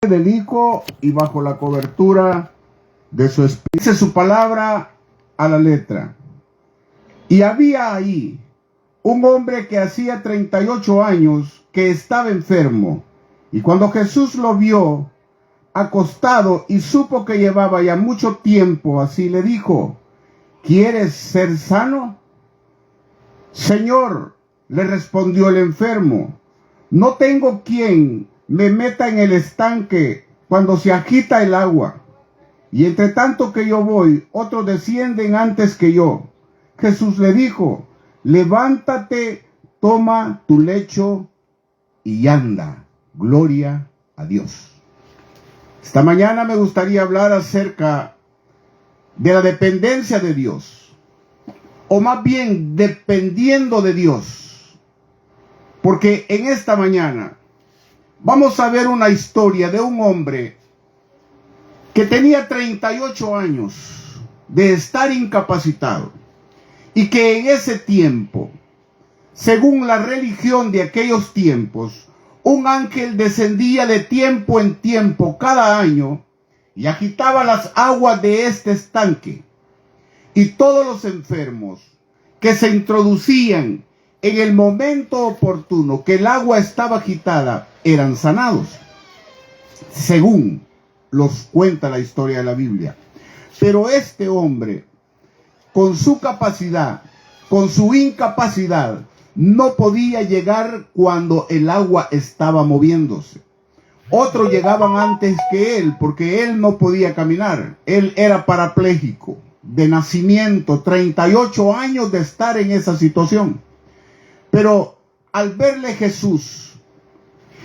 del Hijo y bajo la cobertura de su Espíritu. Dice su palabra a la letra. Y había ahí un hombre que hacía 38 años que estaba enfermo. Y cuando Jesús lo vio acostado y supo que llevaba ya mucho tiempo así, le dijo: ¿quieres ser sano? Señor, le respondió el enfermo, no tengo quien me meta en el estanque cuando se agita el agua. Y entre tanto que yo voy, otros descienden antes que yo. Jesús le dijo: levántate, toma tu lecho y anda. Gloria a Dios. Esta mañana me gustaría hablar acerca de la dependencia de Dios, o más bien dependiendo de Dios, porque en esta mañana vamos a ver una historia de un hombre que tenía 38 años de estar incapacitado y que en ese tiempo, según la religión de aquellos tiempos, un ángel descendía de tiempo en tiempo cada año y agitaba las aguas de este estanque, y todos los enfermos que se introducían en el momento oportuno que el agua estaba agitada eran sanados, según los cuenta la historia de la Biblia. Pero este hombre, con su capacidad, con su incapacidad, no podía llegar cuando el agua estaba moviéndose. Otros llegaban antes que él, porque él no podía caminar. Él era parapléjico de nacimiento, 38 años de estar en esa situación. Pero al verle Jesús,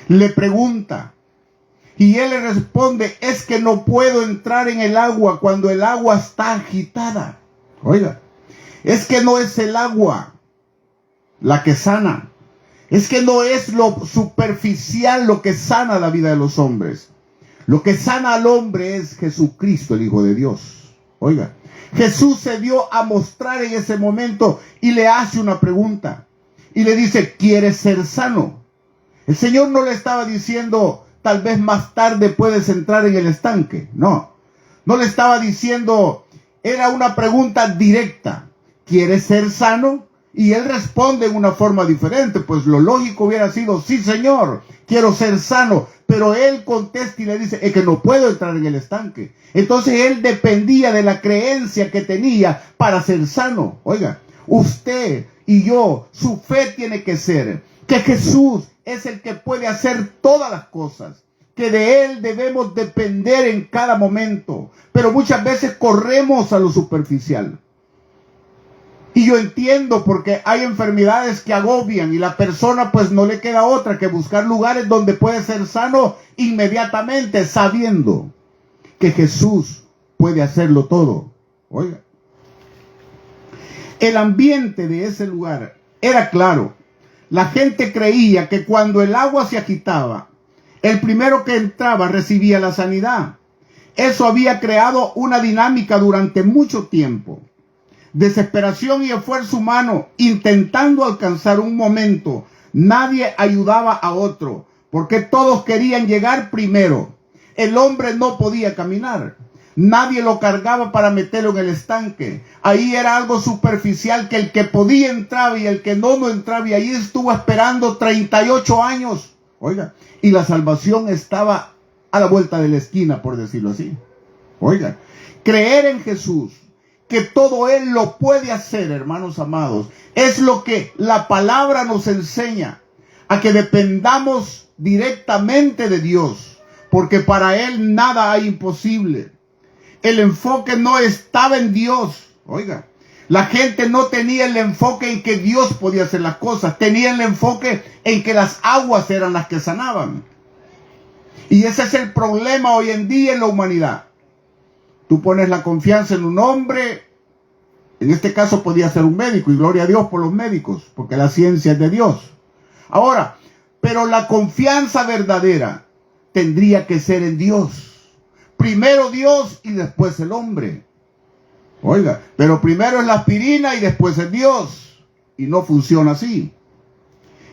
le pregunta, y él le responde: es que no puedo entrar en el agua cuando el agua está agitada. Oiga, es que no es el agua la que sana. Es que no es lo superficial lo que sana la vida de los hombres. Lo que sana al hombre es Jesucristo, el Hijo de Dios. Oiga, Jesús se dio a mostrar en ese momento y le hace una pregunta. Y le dice: ¿quieres ser sano? El Señor no le estaba diciendo: tal vez más tarde puedes entrar en el estanque. No, no le estaba diciendo, era una pregunta directa. ¿Quieres ser sano? Y él responde en una forma diferente. Pues lo lógico hubiera sido: sí, Señor, quiero ser sano. Pero él contesta y le dice: es que no puedo entrar en el estanque. Entonces él dependía de la creencia que tenía para ser sano. Oiga, usted y yo, su fe tiene que ser que Jesús es el que puede hacer todas las cosas, que de él debemos depender en cada momento. Pero muchas veces corremos a lo superficial. Y yo entiendo, porque hay enfermedades que agobian y la persona pues no le queda otra que buscar lugares donde puede ser sano inmediatamente, sabiendo que Jesús puede hacerlo todo. Oiga, el ambiente de ese lugar era claro. La gente creía que cuando el agua se agitaba, el primero que entraba recibía la sanidad. Eso había creado una dinámica durante mucho tiempo. Desesperación y esfuerzo humano intentando alcanzar un momento. Nadie ayudaba a otro, porque todos querían llegar primero. El hombre no podía caminar. Nadie lo cargaba para meterlo en el estanque. Ahí era algo superficial, que el que podía entraba y el que no entraba. Y ahí estuvo esperando 38 años. Oiga, y la salvación estaba a la vuelta de la esquina, por decirlo así. Oiga, creer en Jesús, que todo él lo puede hacer, hermanos amados, es lo que la palabra nos enseña, a que dependamos directamente de Dios, porque para él nada hay imposible. El enfoque no estaba en Dios. Oiga, la gente no tenía el enfoque en que Dios podía hacer las cosas, tenía el enfoque en que las aguas eran las que sanaban. Y ese es el problema hoy en día en la humanidad. Tú pones la confianza en un hombre, en este caso podía ser un médico, y gloria a Dios por los médicos, porque la ciencia es de Dios. Ahora, pero la confianza verdadera tendría que ser en Dios. Primero Dios y después el hombre. Oiga, pero primero es la aspirina y después es Dios. Y no funciona así.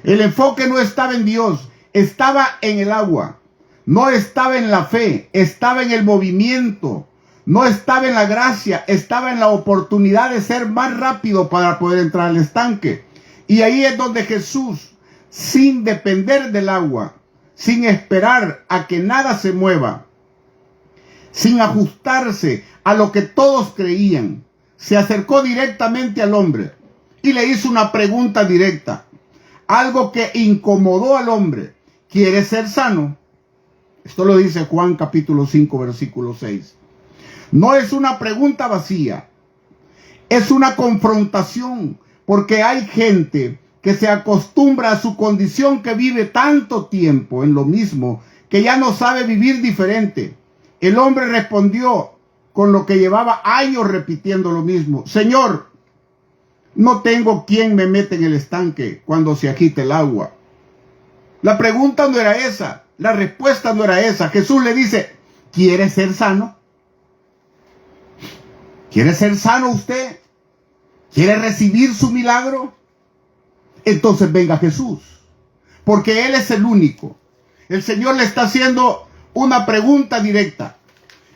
El enfoque no estaba en Dios, estaba en el agua. No estaba en la fe, estaba en el movimiento. No estaba en la gracia, estaba en la oportunidad de ser más rápido para poder entrar al estanque. Y ahí es donde Jesús, sin depender del agua, sin esperar a que nada se mueva, sin ajustarse a lo que todos creían, se acercó directamente al hombre y le hizo una pregunta directa. Algo que incomodó al hombre. ¿Quieres ser sano? Esto lo dice Juan capítulo 5, versículo 6. No es una pregunta vacía, es una confrontación, porque hay gente que se acostumbra a su condición, que vive tanto tiempo en lo mismo, que ya no sabe vivir diferente. El hombre respondió con lo que llevaba años repitiendo lo mismo. Señor, no tengo quien me meta en el estanque cuando se agite el agua. La pregunta no era esa, la respuesta no era esa. Jesús le dice, ¿quiere ser sano? ¿Quiere ser sano usted? ¿Quiere recibir su milagro? Entonces venga Jesús, porque Él es el único. El Señor le está haciendo una pregunta directa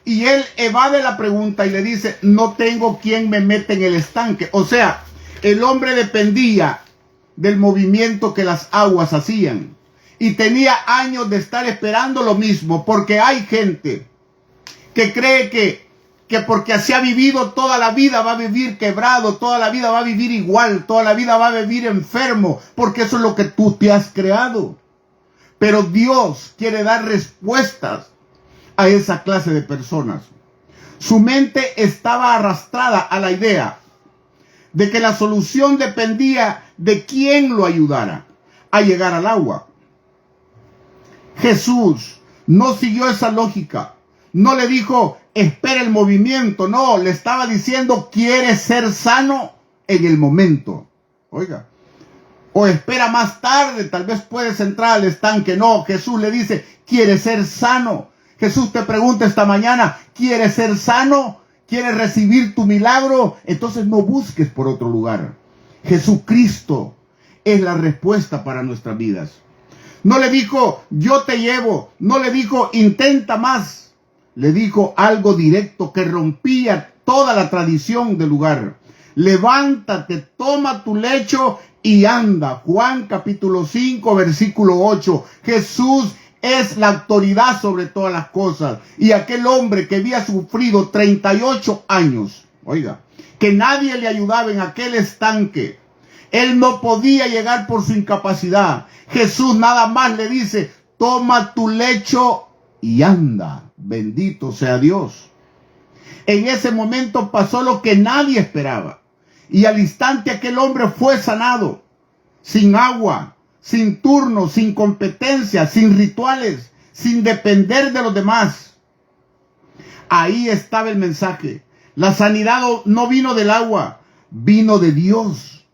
y Él evade la pregunta y le dice, no tengo quien me meta en el estanque. O sea, el hombre dependía del movimiento que las aguas hacían y tenía años de estar esperando lo mismo, porque hay gente que cree que porque así ha vivido toda la vida va a vivir quebrado, toda la vida va a vivir igual, toda la vida va a vivir enfermo, porque eso es lo que tú te has creado. Pero Dios quiere dar respuestas a esa clase de personas. Su mente estaba arrastrada a la idea de que la solución dependía de quién lo ayudara a llegar al agua. Jesús no siguió esa lógica. No le dijo, espera el movimiento. No, le estaba diciendo, ¿quieres ser sano en el momento? Oiga. O espera más tarde, tal vez puedes entrar al estanque. No, Jesús le dice, ¿quieres ser sano? Jesús te pregunta esta mañana, ¿quieres ser sano? ¿Quieres recibir tu milagro? Entonces no busques por otro lugar. Jesucristo es la respuesta para nuestras vidas. No le dijo, yo te llevo. No le dijo, intenta más. Le dijo algo directo que rompía toda la tradición del lugar. Levántate, toma tu lecho y anda. Juan capítulo 5, versículo 8. Jesús es la autoridad sobre todas las cosas. Y aquel hombre que había sufrido 38 años, oiga, que nadie le ayudaba en aquel estanque. Él no podía llegar por su incapacidad. Jesús nada más le dice, toma tu lecho y anda. Bendito sea Dios. En ese momento pasó lo que nadie esperaba. Y al instante aquel hombre fue sanado. Sin agua, sin turno, sin competencia, sin rituales, sin depender de los demás. Ahí estaba el mensaje. La sanidad no vino del agua, vino de Dios.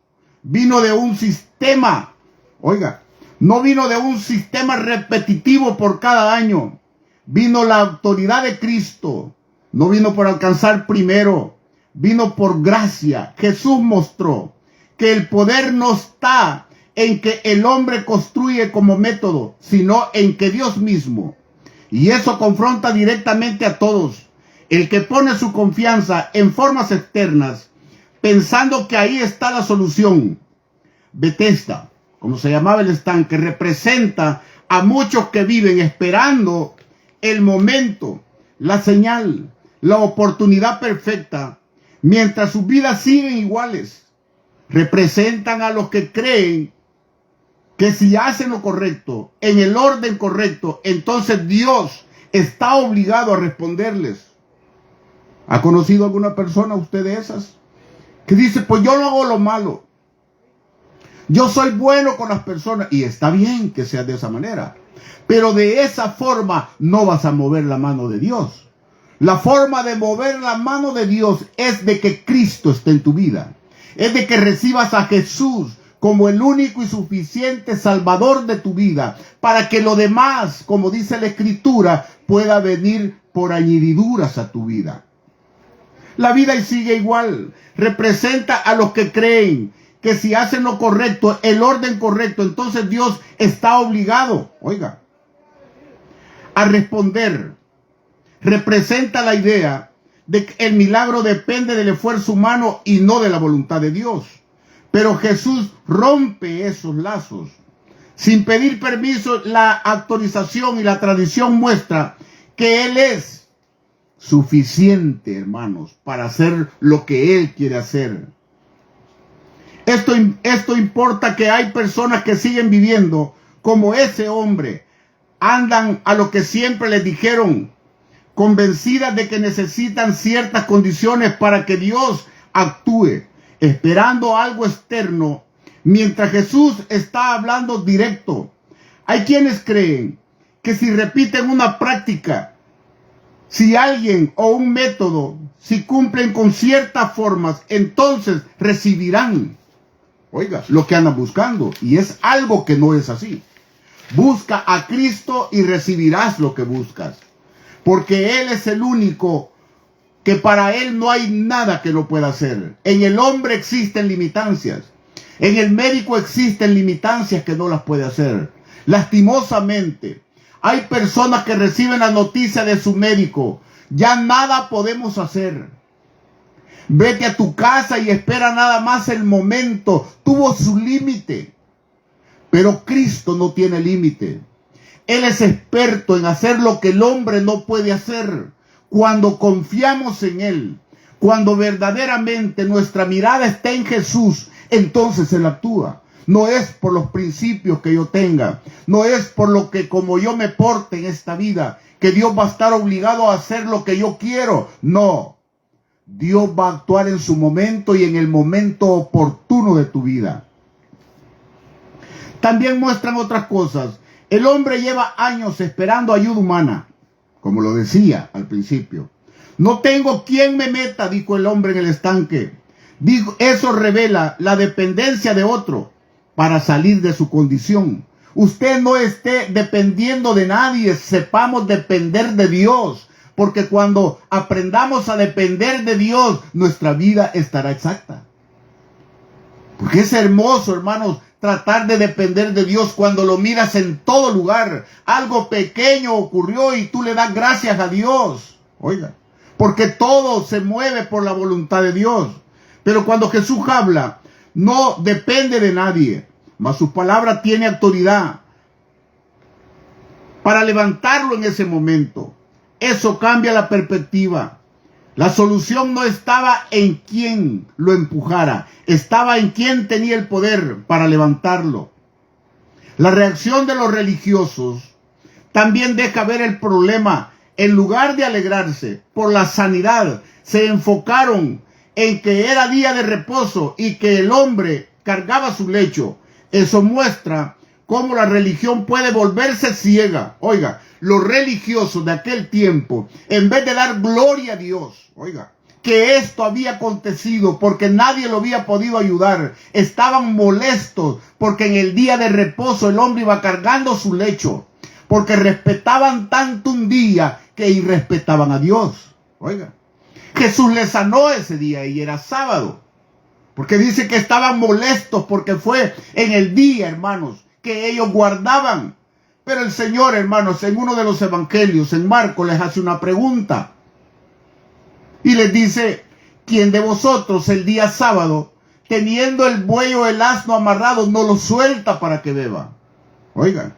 Vino de un sistema. Oiga, no vino de un sistema repetitivo por cada año. Vino la autoridad de Cristo. No vino por alcanzar primero. Vino por gracia. Jesús mostró que el poder no está en que el hombre construye como método, sino en que Dios mismo. Y eso confronta directamente a todos. El que pone su confianza en formas externas, pensando que ahí está la solución. Bethesda, como se llamaba el estanque, representa a muchos que viven esperando el momento, la señal, la oportunidad perfecta, mientras sus vidas siguen iguales. Representan a los que creen que si hacen lo correcto, en el orden correcto, entonces Dios está obligado a responderles. ¿Ha conocido alguna persona usted de esas? Que dice, pues yo no hago lo malo. Yo soy bueno con las personas. Y está bien que sea de esa manera. Pero de esa forma no vas a mover la mano de Dios. La forma de mover la mano de Dios es de que Cristo esté en tu vida. Es de que recibas a Jesús como el único y suficiente Salvador de tu vida, para que lo demás, como dice la Escritura, pueda venir por añadiduras a tu vida. La vida sigue igual. Representa a los que creen que si hacen lo correcto, el orden correcto, entonces Dios está obligado, oiga, a responder. Representa la idea de que el milagro depende del esfuerzo humano y no de la voluntad de Dios. Pero Jesús rompe esos lazos. Sin pedir permiso, la autorización y la tradición muestra que Él es suficiente, hermanos, para hacer lo que Él quiere hacer. Esto importa que hay personas que siguen viviendo como ese hombre. Andan a lo que siempre les dijeron, convencidas de que necesitan ciertas condiciones para que Dios actúe, esperando algo externo, mientras Jesús está hablando directo. Hay quienes creen que si repiten una práctica, si alguien o un método, si cumplen con ciertas formas, entonces recibirán, oiga, lo que andan buscando. Y es algo que no es así. Busca a Cristo y recibirás lo que buscas. Porque Él es el único que para Él no hay nada que no pueda hacer. En el hombre existen limitancias. En el médico existen limitancias que no las puede hacer. Lastimosamente, hay personas que reciben la noticia de su médico. Ya nada podemos hacer. Vete a tu casa y espera nada más el momento. Tuvo su límite. Pero Cristo no tiene límite. Él es experto en hacer lo que el hombre no puede hacer. Cuando confiamos en Él, cuando verdaderamente nuestra mirada está en Jesús, entonces Él actúa. No es por los principios que yo tenga, no es por lo que como yo me porte en esta vida, que Dios va a estar obligado a hacer lo que yo quiero. No, Dios va a actuar en su momento y en el momento oportuno de tu vida. También muestran otras cosas. El hombre lleva años esperando ayuda humana, como lo decía al principio. No tengo quien me meta, dijo el hombre en el estanque. Eso revela la dependencia de otro para salir de su condición. Usted no esté dependiendo de nadie, sepamos depender de Dios. Porque cuando aprendamos a depender de Dios, nuestra vida estará exacta. Porque es hermoso, hermanos, tratar de depender de Dios cuando lo miras en todo lugar. Algo pequeño ocurrió y tú le das gracias a Dios. Oiga, porque todo se mueve por la voluntad de Dios. Pero cuando Jesús habla, no depende de nadie, mas su palabra tiene autoridad para levantarlo en ese momento. Eso cambia la perspectiva. La solución no estaba en quién lo empujara, estaba en quién tenía el poder para levantarlo. La reacción de los religiosos también deja ver el problema. En lugar de alegrarse por la sanidad, se enfocaron en que era día de reposo y que el hombre cargaba su lecho. Eso muestra cómo la religión puede volverse ciega. Oiga, los religiosos de aquel tiempo, en vez de dar gloria a Dios, oiga, que esto había acontecido porque nadie lo había podido ayudar, estaban molestos porque en el día de reposo el hombre iba cargando su lecho, porque respetaban tanto un día que irrespetaban a Dios. Oiga, Jesús les sanó ese día y era sábado, porque dice que estaban molestos porque fue en el día, hermanos, que ellos guardaban. Pero el Señor, hermanos, en uno de los evangelios, en Marcos, les hace una pregunta. Y les dice, ¿quién de vosotros el día sábado, teniendo el buey o el asno amarrado, no lo suelta para que beba? Oigan,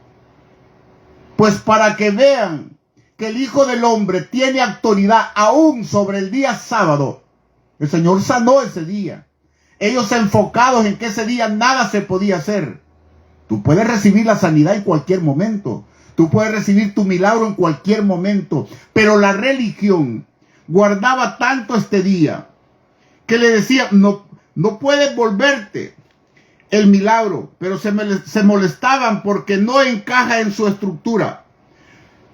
pues para que vean que el Hijo del Hombre tiene autoridad aún sobre el día sábado. El Señor sanó ese día. Ellos enfocados en que ese día nada se podía hacer. Tú puedes recibir la sanidad en cualquier momento. Tú puedes recibir tu milagro en cualquier momento. Pero la religión guardaba tanto este día que le decía, no puedes volverte el milagro. Pero se molestaban porque no encaja en su estructura.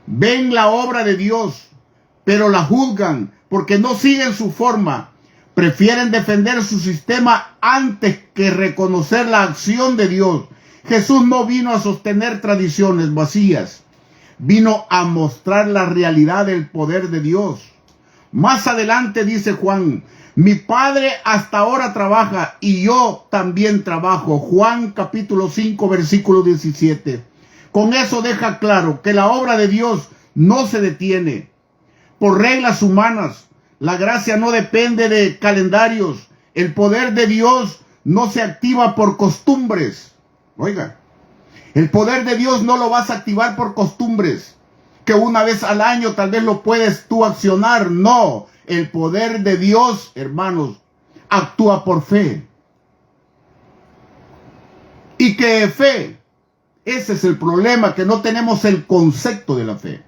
Ven la obra de Dios, pero la juzgan porque no siguen su forma. Prefieren defender su sistema antes que reconocer la acción de Dios. Jesús no vino a sostener tradiciones vacías, vino a mostrar la realidad del poder de Dios. Más adelante dice Juan, mi Padre hasta ahora trabaja y yo también trabajo. Juan capítulo 5 versículo 17. Con eso deja claro que la obra de Dios no se detiene por reglas humanas. La gracia no depende de calendarios. El poder de Dios no se activa por costumbres. Oiga, el poder de Dios no lo vas a activar por costumbres, que una vez al año tal vez lo puedes tú accionar. No, el poder de Dios, hermanos, actúa por fe. ¿Y qué es fe? Ese es el problema, que no tenemos el concepto de la fe.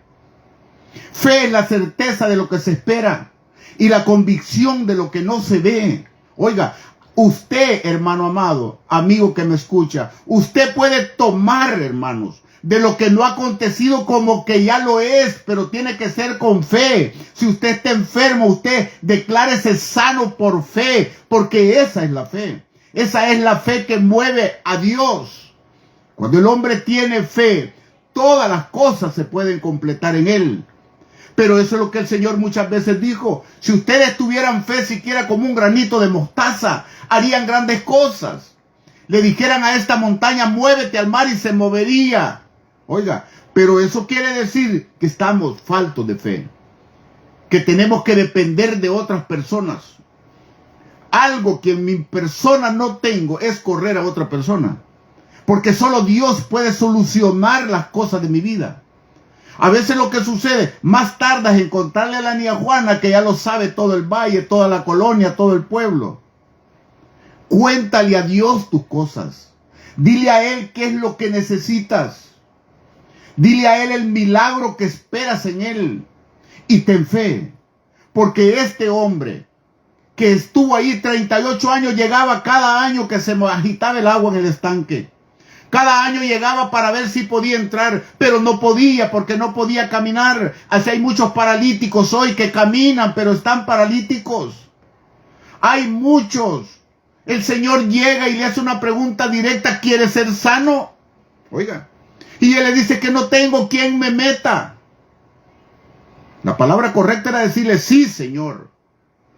Fe es la certeza de lo que se espera y la convicción de lo que no se ve. Oiga, usted, hermano amado, amigo que me escucha, usted puede tomar, hermanos, de lo que no ha acontecido como que ya lo es, pero tiene que ser con fe. Si usted está enfermo, usted declárese sano por fe, porque esa es la fe. Esa es la fe que mueve a Dios. Cuando el hombre tiene fe, todas las cosas se pueden completar en él. Pero eso es lo que el Señor muchas veces dijo. Si ustedes tuvieran fe siquiera como un granito de mostaza, harían grandes cosas. Le dijeran a esta montaña, muévete al mar, y se movería. Oiga, pero eso quiere decir que estamos faltos de fe, que tenemos que depender de otras personas. Algo que en mi persona no tengo es correr a otra persona, porque solo Dios puede solucionar las cosas de mi vida. A veces lo que sucede, más tardas en encontrarle a la niña Juana, que ya lo sabe todo el valle, toda la colonia, todo el pueblo. Cuéntale a Dios tus cosas. Dile a Él qué es lo que necesitas. Dile a Él el milagro que esperas en Él. Y ten fe. Porque este hombre que estuvo ahí 38 años, llegaba cada año que se agitaba el agua en el estanque. Cada año llegaba para ver si podía entrar, pero no podía, porque no podía caminar. Así hay muchos paralíticos hoy que caminan, pero están paralíticos. Hay muchos. El Señor llega y le hace una pregunta directa: ¿quieres ser sano? Oiga. Y él le dice que no tengo quien me meta. La palabra correcta era decirle: sí, Señor.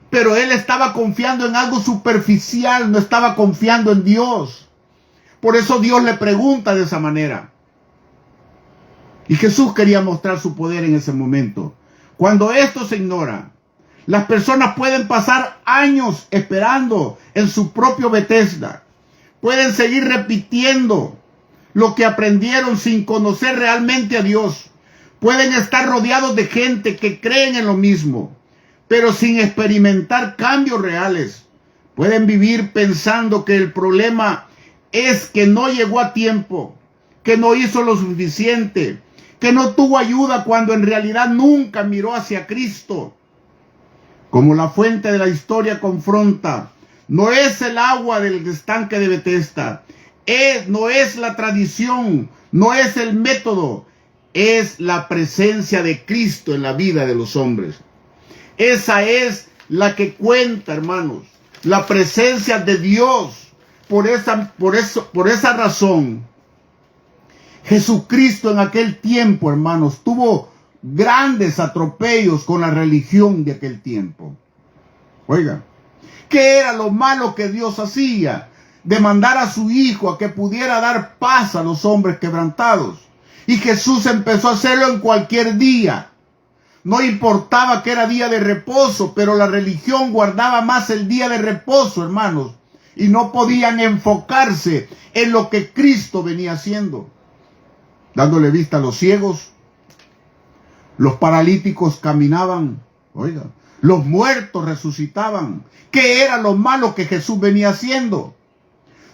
Pero él estaba confiando en algo superficial, no estaba confiando en Dios. Por eso Dios le pregunta de esa manera. Y Jesús quería mostrar su poder en ese momento. Cuando esto se ignora, las personas pueden pasar años esperando en su propio Bethesda. Pueden seguir repitiendo lo que aprendieron sin conocer realmente a Dios. Pueden estar rodeados de gente que creen en lo mismo, pero sin experimentar cambios reales. Pueden vivir pensando que el problema es que no llegó a tiempo, que no hizo lo suficiente, que no tuvo ayuda, cuando en realidad nunca miró hacia Cristo. Como la fuente de la historia confronta, no es el agua del estanque de Bethesda, no es la tradición, no es el método, es la presencia de Cristo en la vida de los hombres. Esa es la que cuenta, hermanos, la presencia de Dios. Por esa razón, Jesucristo en aquel tiempo, hermanos, tuvo grandes atropellos con la religión de aquel tiempo. Oiga, ¿qué era lo malo que Dios hacía? De mandar a su Hijo a que pudiera dar paz a los hombres quebrantados. Y Jesús empezó a hacerlo en cualquier día. No importaba que era día de reposo, pero la religión guardaba más el día de reposo, hermanos. Y no podían enfocarse en lo que Cristo venía haciendo. Dándole vista a los ciegos, los paralíticos caminaban, oiga, los muertos resucitaban. ¿Qué era lo malo que Jesús venía haciendo?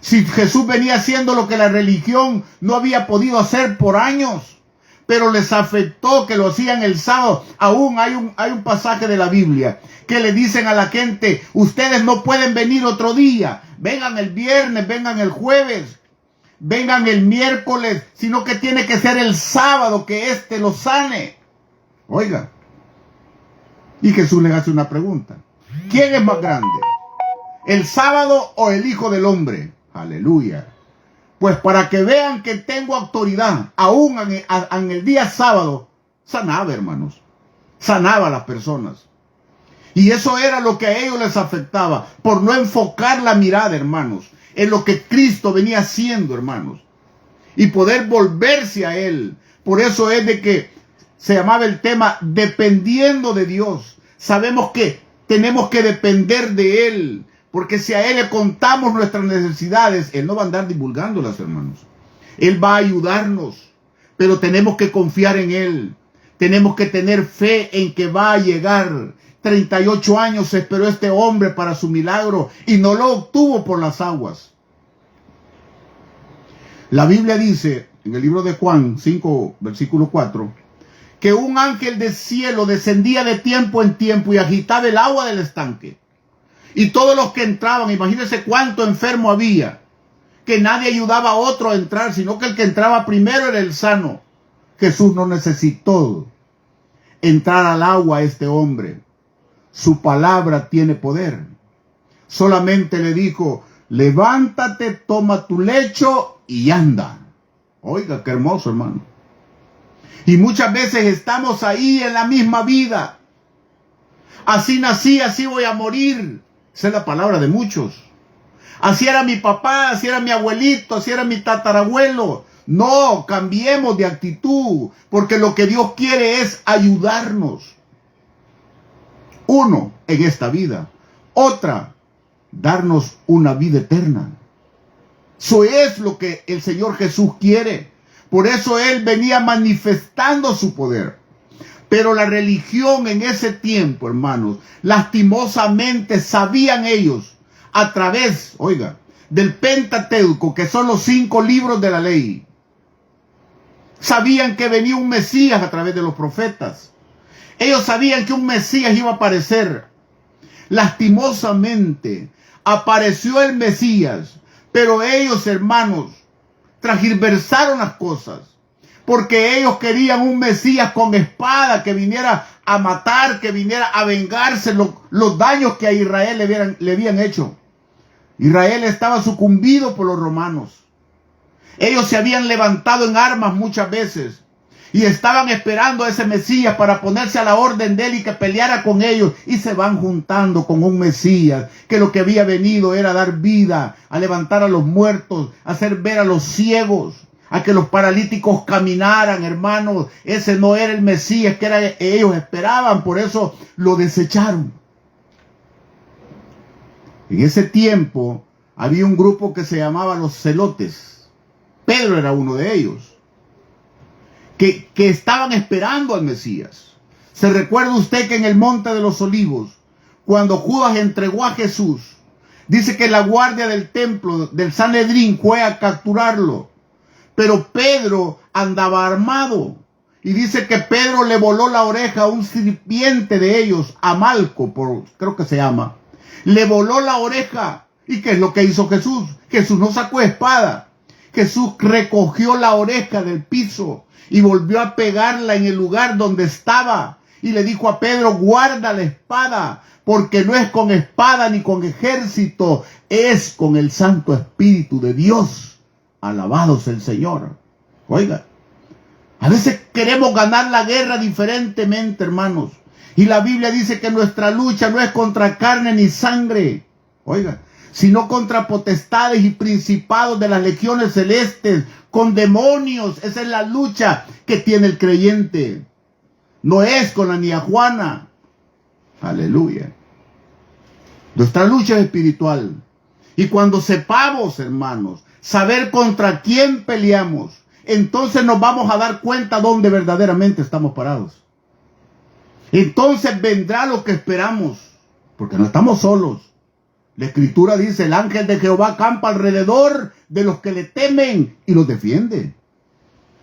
Si Jesús venía haciendo lo que la religión no había podido hacer por años, pero les afectó que lo hacían el sábado. Aún hay un pasaje de la Biblia que le dicen a la gente: ustedes no pueden venir otro día, vengan el viernes, vengan el jueves, vengan el miércoles, sino que tiene que ser el sábado que éste los sane. Oiga, y Jesús les hace una pregunta: ¿quién es más grande, el sábado o el Hijo del Hombre? Aleluya. Pues para que vean que tengo autoridad, aún en el día sábado, sanaba, hermanos. Sanaba a las personas. Y eso era lo que a ellos les afectaba, por no enfocar la mirada, hermanos, en lo que Cristo venía haciendo, hermanos. Y poder volverse a Él. Por eso es de que se llamaba el tema dependiendo de Dios. Sabemos que tenemos que depender de Él, porque si a Él le contamos nuestras necesidades, Él no va a andar divulgándolas, hermanos. Él va a ayudarnos, pero tenemos que confiar en Él. Tenemos que tener fe en que va a llegar. 38 años esperó este hombre para su milagro y no lo obtuvo por las aguas. La Biblia dice en el libro de Juan 5, versículo 4, que un ángel del cielo descendía de tiempo en tiempo y agitaba el agua del estanque. Y todos los que entraban, imagínense cuánto enfermo había, que nadie ayudaba a otro a entrar, sino que el que entraba primero era el sano. Jesús no necesitó entrar al agua a este hombre. Su palabra tiene poder. Solamente le dijo, levántate, toma tu lecho y anda. Oiga, qué hermoso, hermano. Y muchas veces estamos ahí en la misma vida. Así nací, así voy a morir. Esa es la palabra de muchos. Así era mi papá, así era mi abuelito, así era mi tatarabuelo. No, cambiemos de actitud, porque lo que Dios quiere es ayudarnos. Uno, en esta vida. Otra, darnos una vida eterna. Eso es lo que el Señor Jesús quiere. Por eso Él venía manifestando su poder. Pero la religión en ese tiempo, hermanos, lastimosamente sabían ellos a través, oiga, del Pentateuco, que son los 5 libros de la ley. Sabían que venía un Mesías a través de los profetas. Ellos sabían que un Mesías iba a aparecer. Lastimosamente apareció el Mesías, pero ellos, hermanos, transversaron las cosas, porque ellos querían un Mesías con espada que viniera a matar, que viniera a vengarse los daños que a Israel le habían hecho. Israel estaba sucumbido por los romanos. Ellos se habían levantado en armas muchas veces y estaban esperando a ese Mesías para ponerse a la orden de él y que peleara con ellos, y se van juntando con un Mesías que lo que había venido era dar vida, a levantar a los muertos, a hacer ver a los ciegos, a que los paralíticos caminaran, hermanos. Ese no era el Mesías que ellos esperaban, por eso lo desecharon. En ese tiempo había un grupo que se llamaba los celotes. Pedro era uno de ellos. Que estaban esperando al Mesías. ¿Se recuerda usted que en el Monte de los Olivos, cuando Judas entregó a Jesús, dice que la guardia del templo, del Sanedrín, fue a capturarlo? Pero Pedro andaba armado. Y dice que Pedro le voló la oreja a un sirviente de ellos, a Malco, creo que se llama. Le voló la oreja. ¿Y qué es lo que hizo Jesús? Jesús no sacó espada. Jesús recogió la oreja del piso y volvió a pegarla en el lugar donde estaba. Y le dijo a Pedro, guarda la espada, porque no es con espada ni con ejército, es con el Santo Espíritu de Dios. Alabado sea el Señor. Oiga, a veces queremos ganar la guerra diferentemente, hermanos. Y la Biblia dice que nuestra lucha no es contra carne ni sangre, oiga, sino contra potestades y principados de las legiones celestes, con demonios. Esa es la lucha que tiene el creyente. No es con la niajuana. Aleluya. Nuestra lucha es espiritual. Y cuando sepamos, hermanos, saber contra quién peleamos, entonces nos vamos a dar cuenta dónde verdaderamente estamos parados. Entonces vendrá lo que esperamos, porque no estamos solos. La Escritura dice, el ángel de Jehová campa alrededor de los que le temen y los defiende.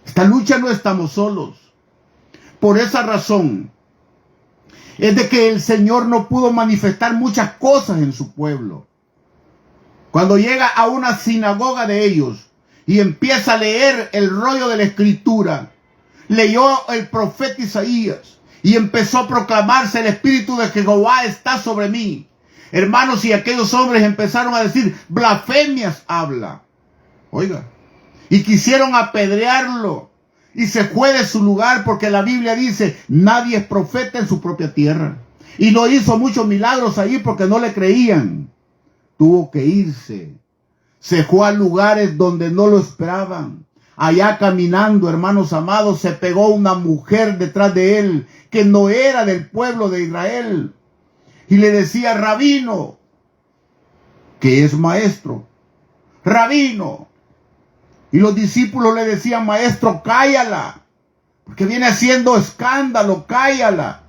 Esta lucha no estamos solos. Por esa razón es de que el Señor no pudo manifestar muchas cosas en su pueblo. Cuando llega a una sinagoga de ellos y empieza a leer el rollo de la Escritura, leyó el profeta Isaías y empezó a proclamarse, el Espíritu de Jehová está sobre mí. Hermanos, y aquellos hombres empezaron a decir, blasfemias habla. Oiga, y quisieron apedrearlo. Y se fue de su lugar, porque la Biblia dice, nadie es profeta en su propia tierra. Y no hizo muchos milagros ahí porque no le creían. Tuvo que irse. Se fue a lugares donde no lo esperaban. allá caminando, hermanos amados, se pegó una mujer detrás de él que no era del pueblo de Israel. Y le decía, rabino, que es maestro, rabino. Y los discípulos le decían, maestro, cállala, porque viene haciendo escándalo, cállala.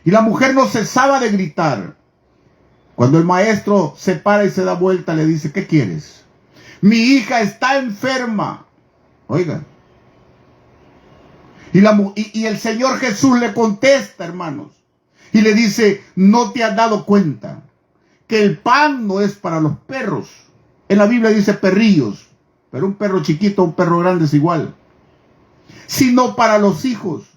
Y la mujer no cesaba de gritar. Cuando el maestro se para y se da vuelta, le dice, ¿qué quieres? Mi hija está enferma. Oiga. Y el Señor Jesús le contesta, hermanos, y le dice, ¿no te has dado cuenta que el pan no es para los perros? En la Biblia dice perrillos, pero un perro chiquito, un perro grande es igual, sino para los hijos.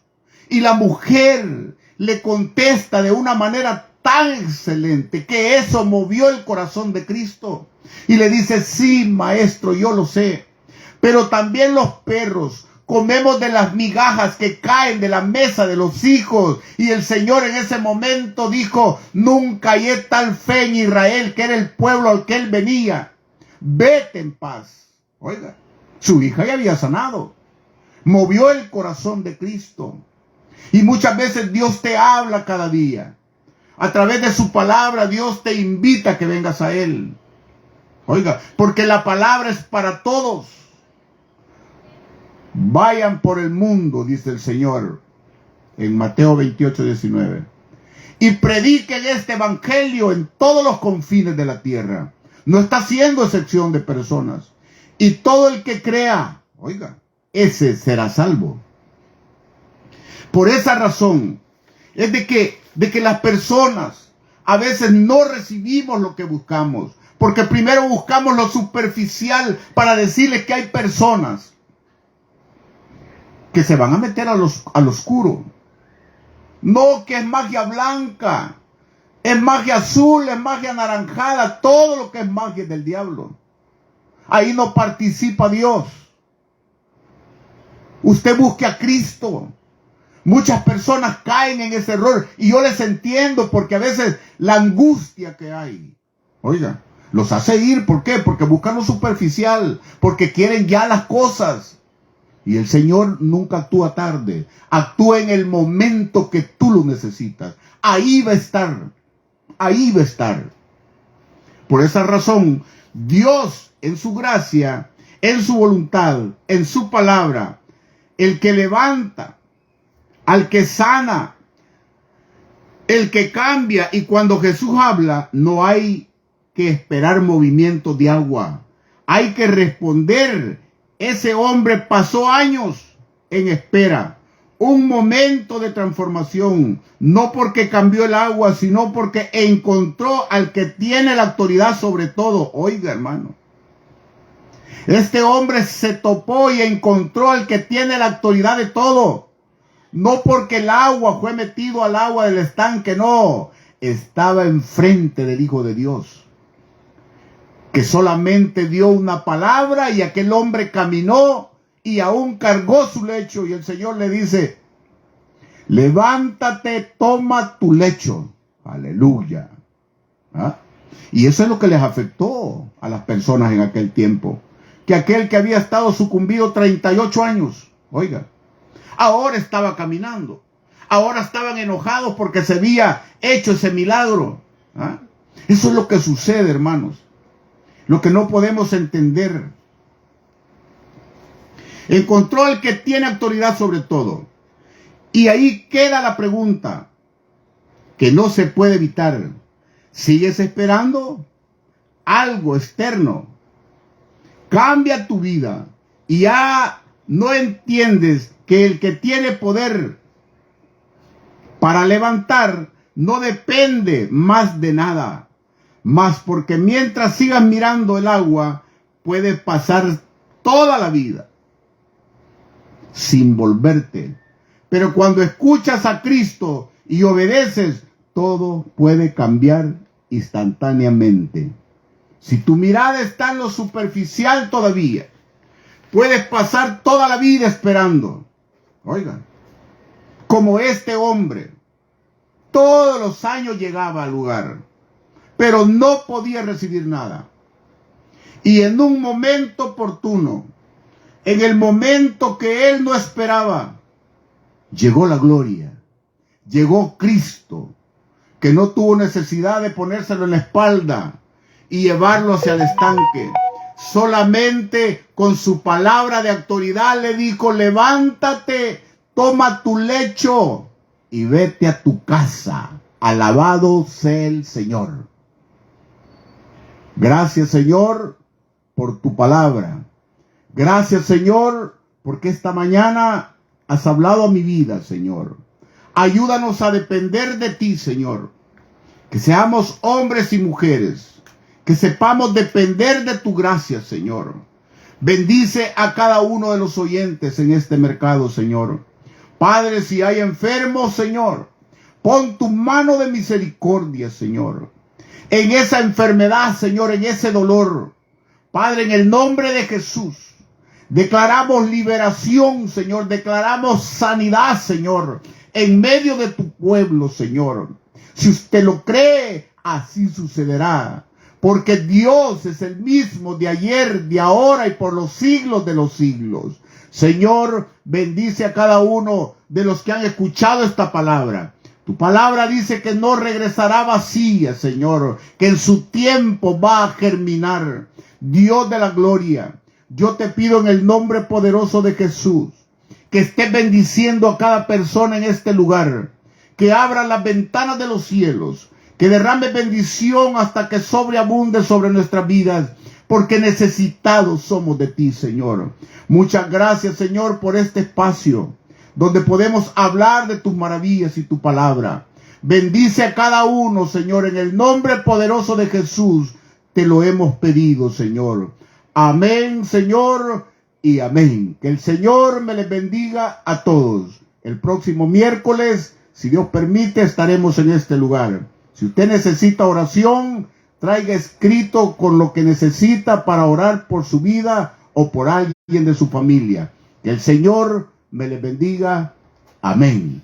Y la mujer le contesta de una manera tan excelente que eso movió el corazón de Cristo. Y le dice, sí, maestro, yo lo sé, pero también los perros comemos de las migajas que caen de la mesa de los hijos. Y el Señor en ese momento dijo, nunca hallé tal fe en Israel, que era el pueblo al que él venía. Vete en paz. Oiga, su hija ya había sanado. Movió el corazón de Cristo. Y muchas veces Dios te habla cada día. A través de su palabra, Dios te invita a que vengas a Él. Oiga, porque la palabra es para todos. Vayan por el mundo, dice el Señor en Mateo 28:19, y prediquen este evangelio en todos los confines de la tierra. No está haciendo excepción de personas. Y todo el que crea, oiga, ese será salvo. Por esa razón es de que las personas a veces no recibimos lo que buscamos, porque primero buscamos lo superficial para decirles que hay personas que se van a meter al oscuro. No, que es magia blanca, es magia azul, es magia anaranjada, todo lo que es magia es del diablo. Ahí no participa Dios. Usted busque a Cristo. Muchas personas caen en ese error y yo les entiendo, porque a veces la angustia que hay, oiga, los hace ir. ¿Por qué? Porque buscan lo superficial, porque quieren ya las cosas. Y el Señor nunca actúa tarde, actúa en el momento que tú lo necesitas. Ahí va a estar, ahí va a estar. Por esa razón, Dios en su gracia, en su voluntad, en su palabra, el que levanta, al que sana, el que cambia. Y cuando Jesús habla, no hay que esperar movimientos de agua, hay que responder. Ese hombre pasó años en espera, un momento de transformación, no porque cambió el agua, sino porque encontró al que tiene la autoridad sobre todo. Oiga, hermano, este hombre se topó y encontró al que tiene la autoridad de todo. No porque el agua fue metido al agua del estanque, no, estaba enfrente del Hijo de Dios, que solamente dio una palabra y aquel hombre caminó y aún cargó su lecho. Y el Señor le dice, levántate, toma tu lecho. Aleluya. ¿Ah? Y eso es lo que les afectó a las personas en aquel tiempo. Que aquel que había estado sucumbido 38 años, oiga, ahora estaba caminando. Ahora estaban enojados porque se había hecho ese milagro. ¿Ah? Eso es lo que sucede, hermanos. Lo que no podemos entender. Encontró el que tiene autoridad sobre todo. Y ahí queda la pregunta, que no se puede evitar. ¿Sigues esperando algo externo? Cambia tu vida y ya no entiendes que el que tiene poder para levantar no depende más de nada. Más porque mientras sigas mirando el agua, puedes pasar toda la vida sin volverte. Pero cuando escuchas a Cristo y obedeces, todo puede cambiar instantáneamente. Si tu mirada está en lo superficial todavía, puedes pasar toda la vida esperando. Oigan, como este hombre, todos los años llegaba al lugar, pero no podía recibir nada. Y en un momento oportuno, En el momento que él no esperaba, llegó la gloria. Llegó Cristo, que no tuvo necesidad de ponérselo en la espalda y llevarlo hacia el estanque. Solamente con su palabra de autoridad le dijo: levántate, toma tu lecho y vete a tu casa. Alabado sea el Señor. Gracias, Señor, por tu palabra. Gracias, Señor, porque esta mañana has hablado a mi vida, Señor. Ayúdanos a depender de ti, Señor. Que seamos hombres y mujeres, que sepamos depender de tu gracia, Señor. Bendice a cada uno de los oyentes en este mercado, Señor. Padre, si hay enfermos, Señor, pon tu mano de misericordia, Señor, en esa enfermedad, Señor, en ese dolor. Padre, en el nombre de Jesús, declaramos liberación, Señor. Declaramos sanidad, Señor, en medio de tu pueblo, Señor. Si usted lo cree, así sucederá. Porque Dios es el mismo de ayer, de ahora y por los siglos de los siglos. Señor, bendice a cada uno de los que han escuchado esta palabra. Tu palabra dice que no regresará vacía, Señor, que en su tiempo va a germinar. Dios de la gloria, yo te pido en el nombre poderoso de Jesús, que estés bendiciendo a cada persona en este lugar, que abra las ventanas de los cielos, que derrame bendición hasta que sobreabunde sobre nuestras vidas, porque necesitados somos de ti, Señor. Muchas gracias, Señor, por este espacio donde podemos hablar de tus maravillas y tu palabra. Bendice a cada uno, Señor, en el nombre poderoso de Jesús. Te lo hemos pedido, Señor. Amén, Señor, y amén. Que el Señor me les bendiga a todos. El próximo miércoles, si Dios permite, estaremos en este lugar. Si usted necesita oración, traiga escrito con lo que necesita para orar por su vida o por alguien de su familia. Que el Señor me les bendiga. Amén.